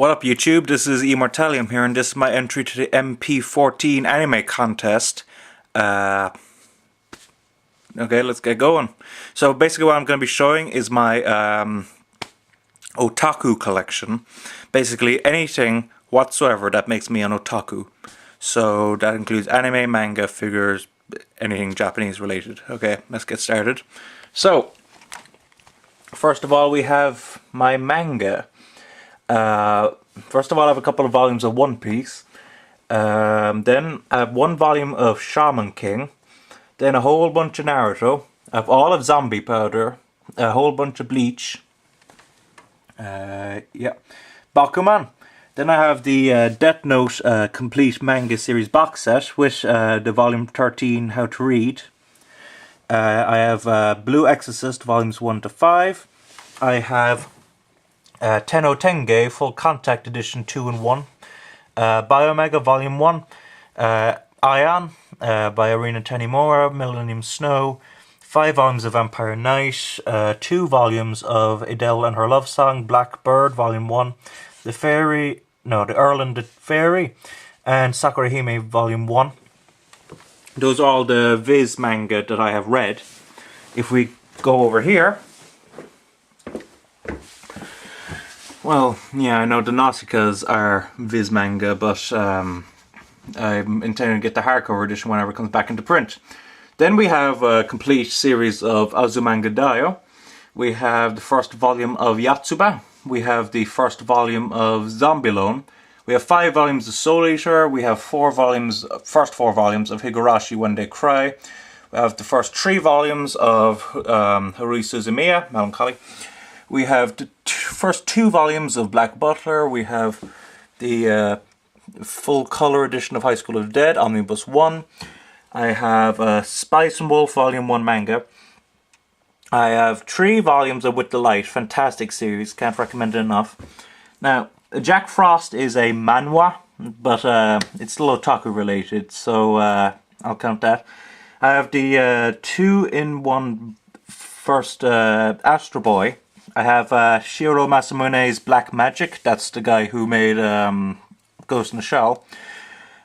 What up YouTube, this is Immortalium here and this is my entry to the MP14 Anime Contest. Okay, let's get going. So basically what I'm going to be showing is my Otaku collection. Basically anything whatsoever that makes me an Otaku. So that includes anime, manga, figures, anything Japanese related. Okay, let's get started. So, first of all we have my manga. First of all, I have a couple of volumes of One Piece. Then I have one volume of Shaman King. Then a whole bunch of Naruto. I have all of Zombie Powder. A whole bunch of Bleach. Yeah. Bakuman. Then I have the Death Note complete manga series box set with the volume 13 How to Read. I have Blue Exorcist volumes 1 to 5. I have Tenno Tenge Full Contact Edition 2 and 1. Biomega Volume 1. Ion by Arina Tanimura, Millennium Snow. 5 volumes of Vampire Knight. 2 volumes of Adele and Her Love Song, Blackbird Volume 1. The Earl and the Fairy. And Sakurahime Volume 1. Those are all the Viz manga that I have read. If we go over here, well, yeah, I know the Nausicaas are Viz manga, but I'm intending to get the hardcover edition whenever it comes back into print. Then we have a complete series of Azumanga Daioh. We have the first volume of Yatsuba. We have the first volume of Zombie. We have 5 volumes of Soul Eater. We have first 4 volumes of Higurashi When They Cry. We have the first 3 volumes of Harui Suzumiya, Melancholy. We have the first 2 volumes of Black Butler. We have the full color edition of High School of the Dead, Omnibus 1. I have Spice and Wolf Volume 1 manga. I have 3 volumes of With the Light, fantastic series, can't recommend it enough. Now, Jack Frost is a manhwa, but it's still otaku related, so I'll count that. I have the 2-in-1 first Astro Boy. I have Shiro Masamune's Black Magic, that's the guy who made Ghost in the Shell.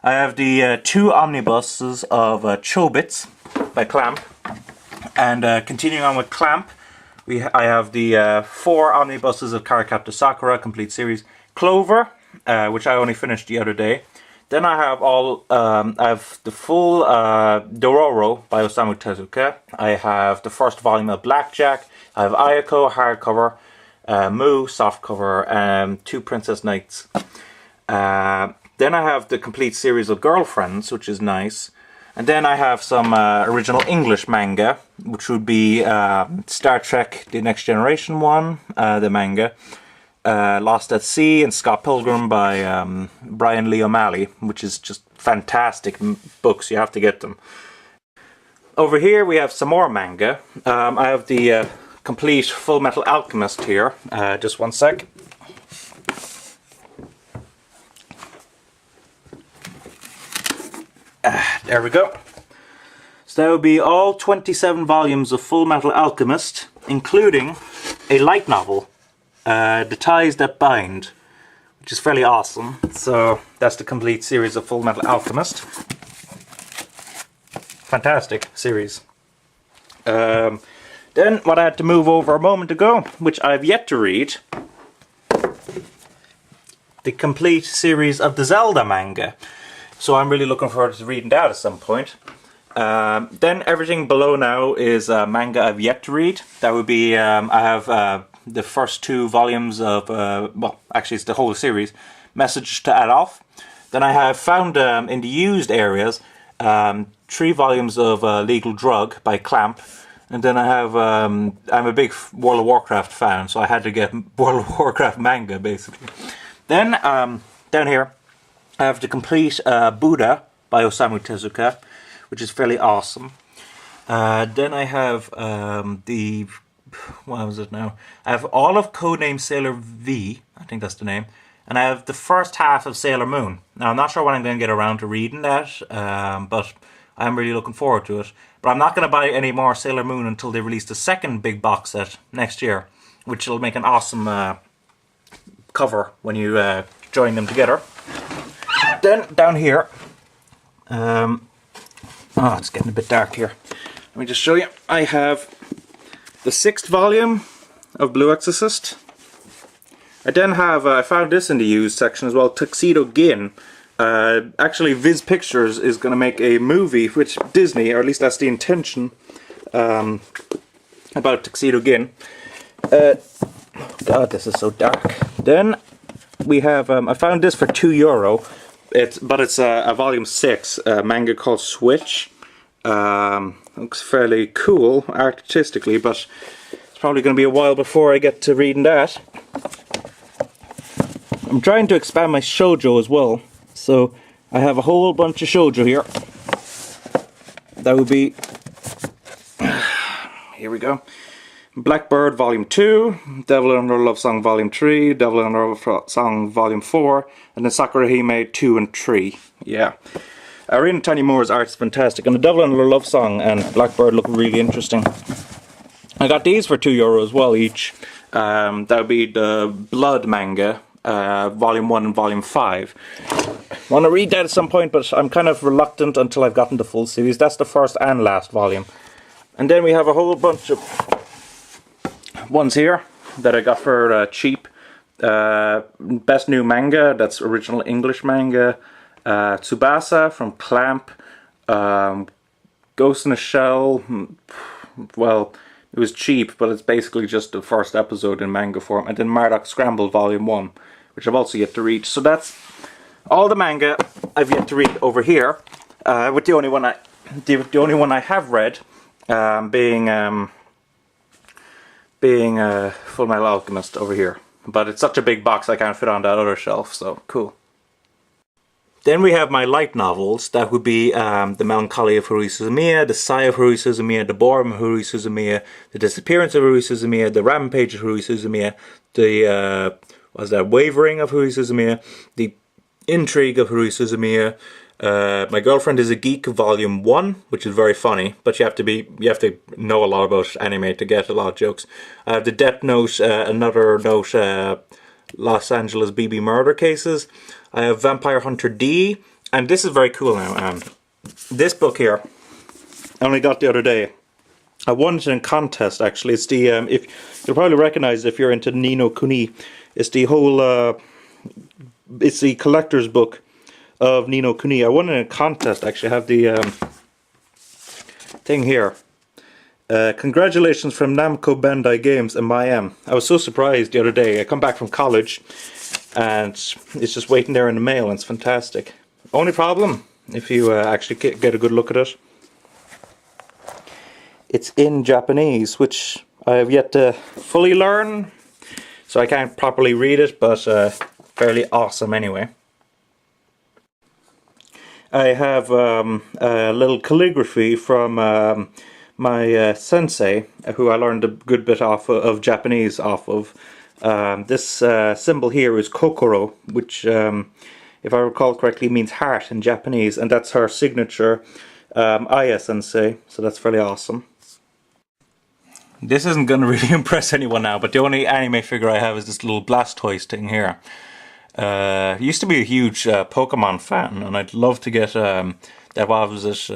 I have the 2 omnibuses of Chobits by Clamp. And continuing on with Clamp, I have the 4 omnibuses of Cardcaptor Sakura, complete series. Clover, which I only finished the other day. Then I have I have the full Dororo by Osamu Tezuka. I have the first volume of Blackjack. I have Ayako, hardcover, Mu, softcover, 2 Princess Knights. Then I have the complete series of Girlfriends, which is nice. And then I have some original English manga, which would be Star Trek The Next Generation one, the manga. Lost at Sea and Scott Pilgrim by Brian Lee O'Malley, which is just fantastic books, you have to get them. Over here we have some more manga. I have the complete Full Metal Alchemist here, just one sec. There we go. So that would be all 27 volumes of Full Metal Alchemist, including a light novel, The Ties That Bind, which is fairly awesome. So that's the complete series of Full Metal Alchemist. Fantastic series. Then what I had to move over a moment ago, which I've yet to read, the complete series of the Zelda manga. So I'm really looking forward to reading that at some point. Then everything below now is manga I've yet to read. That would be, I have the first 2 volumes of, well, actually it's the whole series, Message to Adolf. Then I have found in the used areas 3 volumes of Legal Drug by Clamp. And then I have, I'm a big World of Warcraft fan, so I had to get World of Warcraft manga basically. Then down here I have the complete Buddha by Osamu Tezuka, which is fairly awesome. Then I have what was it now? I have all of Codename Sailor V, I think that's the name, and I have the first half of Sailor Moon. Now I'm not sure when I'm going to get around to reading that, but I'm really looking forward to it. But I'm not going to buy any more Sailor Moon until they release the second big box set next year, which will make an awesome cover when you join them together. Then down here, oh, it's getting a bit dark here. Let me just show you. I have the 6th volume of Blue Exorcist. I then have, I found this in the used section as well, Tuxedo Gin. Actually, Viz Pictures is going to make a movie, which Disney, or at least that's the intention, about Tuxedo Gin. God, this is so dark. Then we have, I found this for €2. It's a volume 6 manga called Switch. Looks fairly cool artistically, but it's probably going to be a while before I get to reading that. I'm trying to expand my shoujo as well, so I have a whole bunch of shoujo here. That would be, here we go, Blackbird Volume 2, Devil Under Love Song Volume 3, Devil Under Love Song Volume 4, and then Sakura Hime 2 and 3. Yeah. Irina Tanimura's art is fantastic, and the Devil Under Love Song and Blackbird look really interesting. I got these for €2 as well each. That would be the Blood manga, Volume 1 and Volume 5. I want to read that at some point, but I'm kind of reluctant until I've gotten the full series. That's the first and last volume. And then we have a whole bunch of ones here that I got for cheap. Best New Manga, that's original English manga. Tsubasa from Clamp. Ghost in a Shell. Well, it was cheap, but it's basically just the first episode in manga form. And then Marduk Scramble Volume 1, which I've also yet to read. So that's all the manga I've yet to read over here. With the only one I have read being Full Metal Alchemist over here. But it's such a big box I can't fit on that other shelf, so cool. Then we have my light novels. That would be The Melancholy of Haruhi Suzumiya, The Sigh of Haruhi Suzumiya, The Boredom of Haruhi Suzumiya, The Disappearance of Haruhi Suzumiya, The Rampage of Haruhi Suzumiya, The Wavering of Haruhi Suzumiya, The Intrigue of Haruhi Suzumiya. My Girlfriend is a Geek Volume 1, which is very funny, but you have to know a lot about anime to get a lot of jokes. The Death Note, Another Note, Los Angeles BB Murder Cases. I have Vampire Hunter D, and this is very cool now. This book here, I only got the other day. I won it in a contest actually. It's the if you'll probably recognize it if you're into Ni no Kuni. It's the whole it's the collector's book of Ni no Kuni. I won it in a contest actually. I have the thing here. Congratulations from Namco Bandai Games and MyM. I was so surprised the other day. I come back from college and it's just waiting there in the mail, and it's fantastic. Only problem, if you actually get a good look at it, it's in Japanese, which I have yet to fully learn, so I can't properly read it, but fairly awesome anyway. I have a little calligraphy from my sensei, who I learned a good bit of Japanese off of. This symbol here is kokoro, which, if I recall correctly, means heart in Japanese, and that's her signature, Aya Sensei, so that's fairly awesome. This isn't going to really impress anyone now, but the only anime figure I have is this little Blastoise thing here. I used to be a huge Pokemon fan, and I'd love to get that. What was it?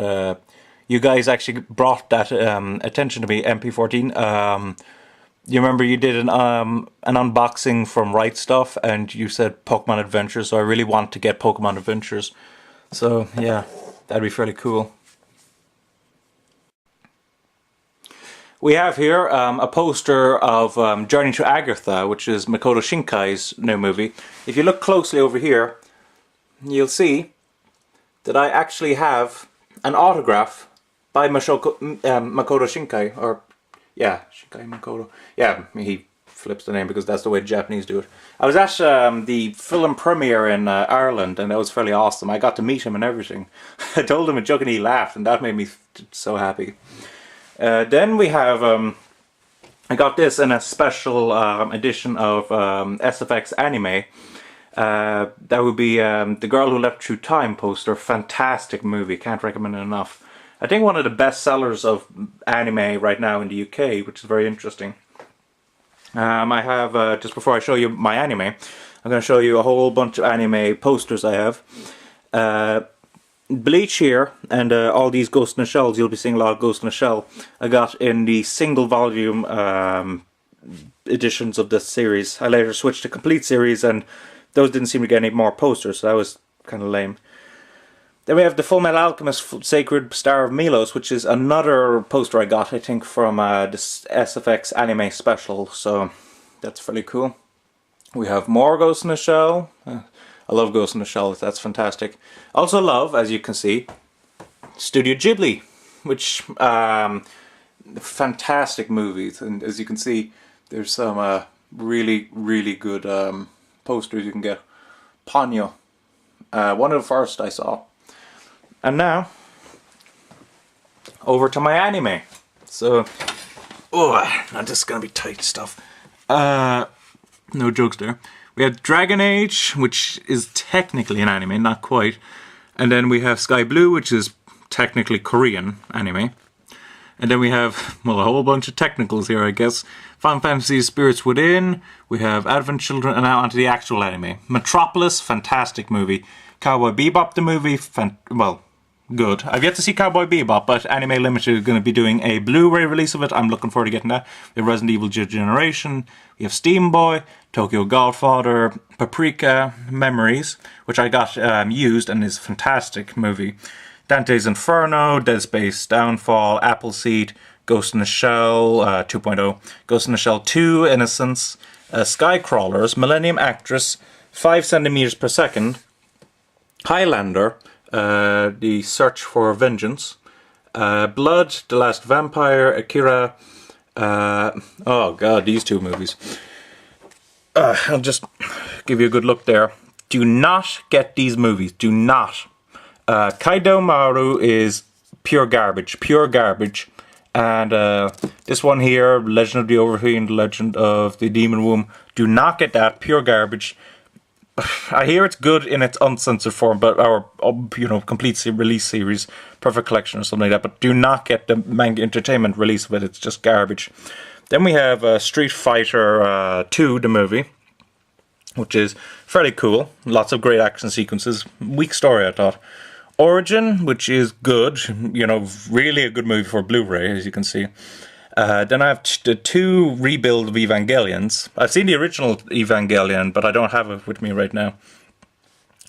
You guys actually brought that attention to me, MP14. You remember you did an unboxing from Right Stuff, and you said Pokemon Adventures, so I really want to get Pokemon Adventures. So yeah, that'd be fairly cool. We have here a poster of Journey to Agartha, which is Makoto Shinkai's new movie. If you look closely over here, you'll see that I actually have an autograph by Makoto Shinkai, or yeah, Shinkai Makoto. Yeah, he flips the name because that's the way the Japanese do it. I was at the film premiere in Ireland, and that was fairly awesome. I got to meet him and everything. I told him a joke and he laughed, and that made me so happy. Then we have, I got this in a special edition of SFX Anime. That would be The Girl Who Leapt Through Time poster. Fantastic movie, can't recommend it enough. I think one of the best sellers of anime right now in the UK, which is very interesting. I have, just before I show you my anime, I'm going to show you a whole bunch of anime posters I have. Bleach here, and all these Ghost in the Shells, you'll be seeing a lot of Ghost in the Shell. I got in the single volume editions of this series. I later switched to complete series, and those didn't seem to get any more posters, so that was kind of lame. Then we have the Full Metal Alchemist Sacred Star of Milos, which is another poster I got, I think, from this SFX anime special, so that's fairly cool. We have more Ghost in the Shell. I love Ghost in the Shell, that's fantastic. Also love, as you can see, Studio Ghibli, which fantastic movies, and as you can see, there's some really, really good posters you can get. Ponyo, one of the first I saw. And now, over to my anime. So, oh, now this is gonna be tight stuff. No jokes there. We have Dragon Age, which is technically an anime, not quite. And then we have Sky Blue, which is technically Korean anime. And then we have, well, a whole bunch of technicals here, I guess. Final Fantasy Spirits Within. We have Advent Children, and now onto the actual anime. Metropolis, fantastic movie. Cowboy Bebop, the movie, well, good. I've yet to see Cowboy Bebop, but Anime Limited is going to be doing a Blu-ray release of it. I'm looking forward to getting that. We have Resident Evil Generation. We have Steam Boy, Tokyo Godfather, Paprika, Memories, which I got used and is a fantastic movie. Dante's Inferno, Dead Space Downfall, Appleseed, Ghost in the Shell 2.0, Ghost in the Shell 2, Innocence, Skycrawlers, Millennium Actress, 5 centimeters per second, Highlander, The Search for Vengeance, Blood, The Last Vampire, Akira, oh god, these two movies. I'll just give you a good look there. Do not get these movies, do not. Kaido Maru is pure garbage, and this one here, Legend of the Overfiend, Legend of the Demon Womb, do not get that, pure garbage. I hear it's good in its uncensored form, but our, complete release series, Perfect Collection or something like that, but do not get the Manga Entertainment release of it, it's just garbage. Then we have Street Fighter 2, the movie, which is fairly cool, lots of great action sequences, weak story I thought. Origin, which is good, really a good movie for Blu-ray, as you can see. Then I have the 2 rebuild of Evangelions. I've seen the original Evangelion, but I don't have it with me right now.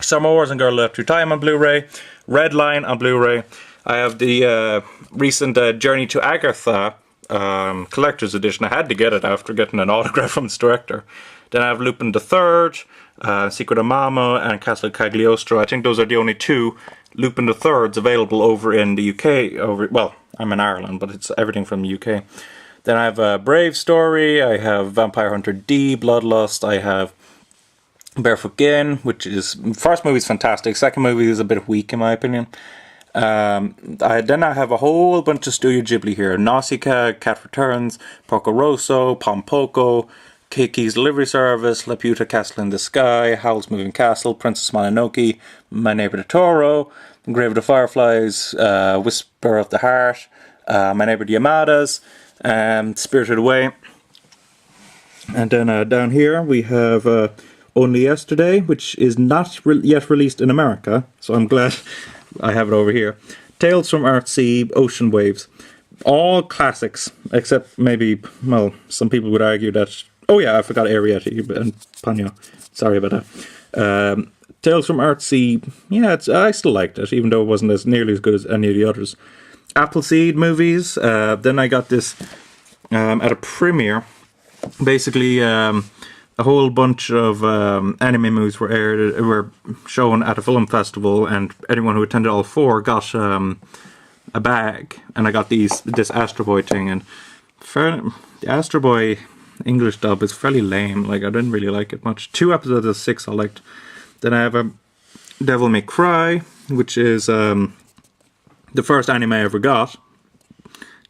Summer Wars and Girl Left Through Time on Blu-ray. Red Line on Blu-ray. I have the recent Journey to Agartha collector's edition. I had to get it after getting an autograph from its director. Then I have Lupin III, Secret of Mama, and Castle Cagliostro. I think those are the only 2 Lupin III's available over in the UK. Well, I'm in Ireland, but it's everything from the UK. Then I have a Brave Story, I have Vampire Hunter D, Bloodlust, I have Barefoot Gin, which is, first movie is fantastic, second movie is a bit weak in my opinion. Then I have a whole bunch of Studio Ghibli here. Nausicaa, Cat Returns, Porco Rosso, Pompoko, Kiki's Delivery Service, Laputa Castle in the Sky, Howl's Moving Castle, Princess Mononoke, My Neighbor Totoro, Grave of the Fireflies, Whisper of the Heart, My Neighbor the Yamadas, Spirited Away. And then down here we have Only Yesterday, which is not yet released in America, so I'm glad I have it over here. Tales from Earthsea, Ocean Waves. All classics, except maybe, well, some people would argue that... Oh yeah, I forgot Arrietty and Ponyo. Sorry about that. Tales from Earthsea, yeah, I still liked it, even though it wasn't as nearly as good as any of the others. Appleseed movies. Then I got this at a premiere. Basically, a whole bunch of anime movies were shown at a film festival, and anyone who attended all 4 got a bag. And I got this Astro Boy thing, and the Astro Boy English dub is fairly lame. Like, I didn't really like it much. 2 episodes of 6 I liked. Then I have a Devil May Cry, which is the first anime I ever got.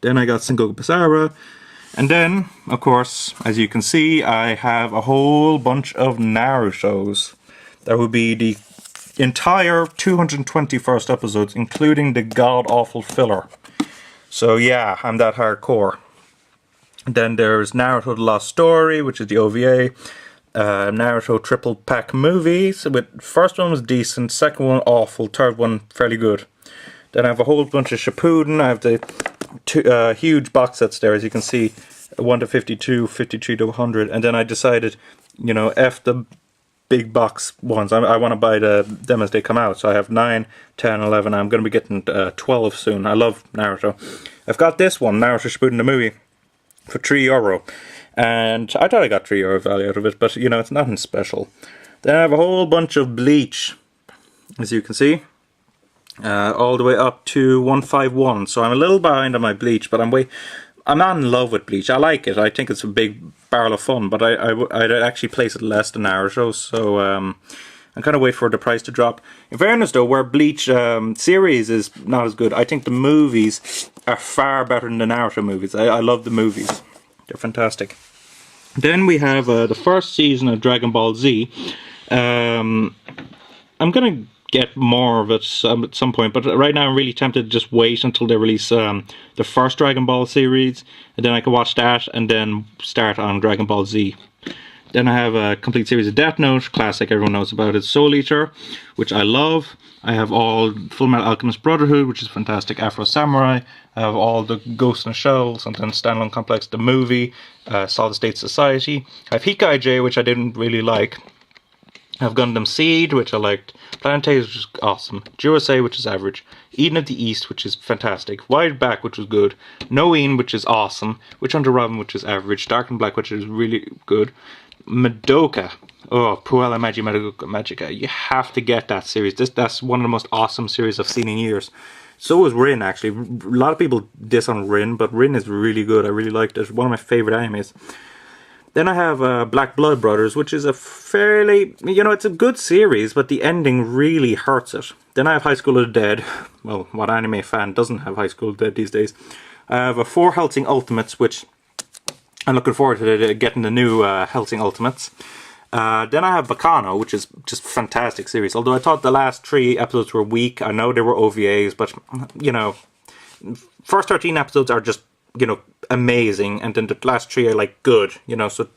Then I got Sengoku Basara. And then, of course, as you can see, I have a whole bunch of Narutos. That would be the entire 221st episodes, including the god-awful filler. So yeah, I'm that hardcore. Then there's Naruto The Lost Story, which is the OVA. Naruto triple pack movie. So first one was decent, second one awful, third one fairly good. Then I have a whole bunch of Shippuden. I have the two huge box sets there, as you can see, 1 to 52, 53 to 100. And then I decided, you know, F the big box ones. I want to buy them as they come out. So I have 9, 10, 11. I'm going to be getting 12 soon. I love Naruto. I've got this one, Naruto Shippuden the movie, for €3. And I thought I got €3 value out of it, but you know, it's nothing special. Then I have a whole bunch of Bleach, as you can see, all the way up to 151. So I'm a little behind on my Bleach, but I'm not in love with Bleach. I like it. I think it's a big barrel of fun, but I'd actually place it less than Naruto. So I'm kind of wait for the price to drop. In fairness, though, where Bleach series is not as good, I think the movies are far better than the Naruto movies. I love the movies. They're fantastic. Then we have the first season of Dragon Ball Z. I'm going to get more of it at some point, but right now I'm really tempted to just wait until they release the first Dragon Ball series, and then I can watch that and then start on Dragon Ball Z. Then I have a complete series of Death Note, classic, everyone knows about it, Soul Eater, which I love. I have all Full Metal Alchemist Brotherhood, which is fantastic, Afro Samurai. I have all the Ghost in the Shell, something Standalone Complex, the movie, Solid State Society. I have Hikage, which I didn't really like. I have Gundam Seed, which I liked. Planet Tales, which is awesome. Jurusei, which is average. Eden of the East, which is fantastic. Wide Back, which was good. Noeen, which is awesome. Witch Hunter Robin, which is average. Dark and Black, which is really good. Madoka. Oh, Puella Magi Magica. You have to get that series. That's one of the most awesome series I've seen in years. So is Rin, actually. A lot of people diss on Rin, but Rin is really good. I really liked it. One of my favorite animes. Then I have Black Blood Brothers, which is a fairly, you know, it's a good series, but the ending really hurts it. Then I have High School of the Dead. Well, what anime fan doesn't have High School of the Dead these days? I have a 4 Hellsing Ultimates, which I'm looking forward to getting the new Hellsing Ultimates. Then I have Bacano, which is just a fantastic series. Although I thought the last 3 episodes were weak. I know they were OVAs, but, you know, first 13 episodes are just, you know, amazing, and then the last 3 are like good, you know, so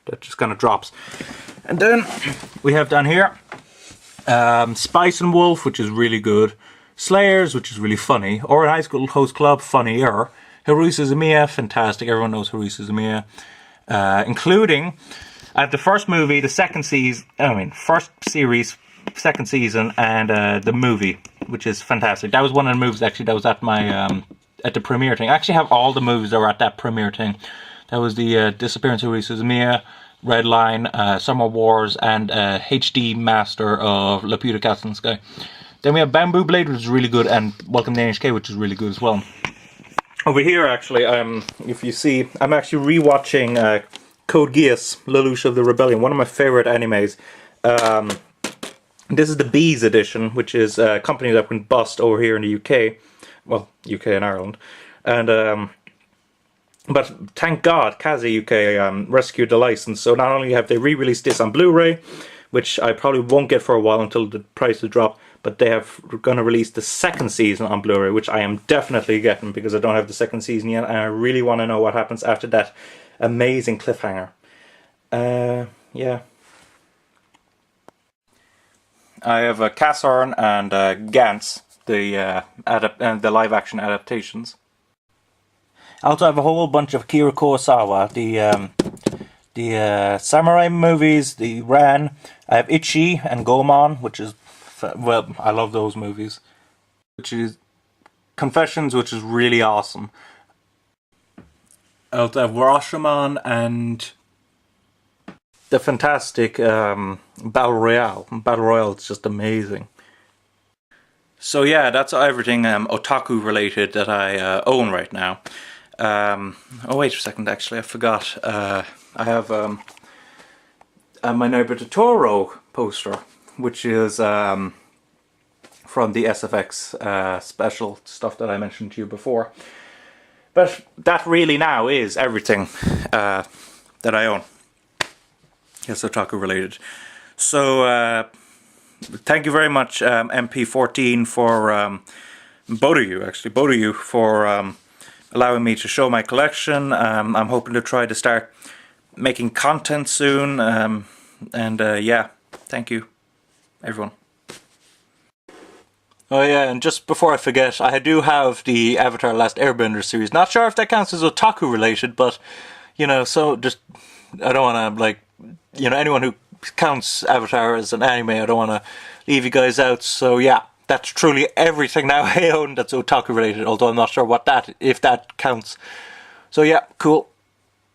that just kind of drops. And then we have down here Spice and Wolf, which is really good. Slayers, which is really funny. Or High School Host Club, funnier. Haruhi Suzumiya, fantastic. Everyone knows Haruhi Suzumiya. Including the first movie, the second season, first series, second season, and the movie, which is fantastic. That was one of the movies actually that was at my at the premiere thing. I actually have all the movies that were at that premiere thing. That was the Disappearance of Haruhi Suzumiya, Red Line, Summer Wars, and HD Master of Laputa Castle in the Sky. Then we have Bamboo Blade, which is really good, and Welcome to NHK, which is really good as well. Over here, actually, if you see, I'm actually rewatching Code Geass, Lelouch of the Rebellion, one of my favorite animes. This is the Bees edition, which is a company that went bust over here in the UK. Well, UK and Ireland. And but thank God, Kazi UK rescued the license. So not only have they re-released this on Blu-ray, which I probably won't get for a while until the prices drop, but they have going to release the second season on Blu-ray, which I am definitely getting because I don't have the second season yet, and I really want to know what happens after that amazing cliffhanger. Yeah. I have Kassorn and Gantz, the live-action adaptations. I also have a whole bunch of Akira Kurosawa, the samurai movies, the Ran. I have Ichi and Gomon, which is, well, I love those movies. Which is Confessions, which is really awesome. I also have Rashomon and the fantastic Battle Royale. Battle Royale is just amazing. So yeah, that's everything otaku related that I own right now. Oh wait a second, actually I forgot. I have my Neighbor Totoro poster, which is from the SFX special stuff that I mentioned to you before. But that really now is everything that I own. Yes, otaku related. So thank you very much, MP14, for both of you, for allowing me to show my collection. I'm hoping to try to start making content soon, and yeah, thank you, everyone. Oh yeah, and just before I forget, I do have the Avatar Last Airbender series. Not sure if that counts as otaku related, but, you know, so just, I don't want to, like, you know, anyone who counts Avatar as an anime, I don't want to leave you guys out. So yeah, that's truly everything now I own that's otaku related, although I'm not sure what if that counts. So yeah, cool.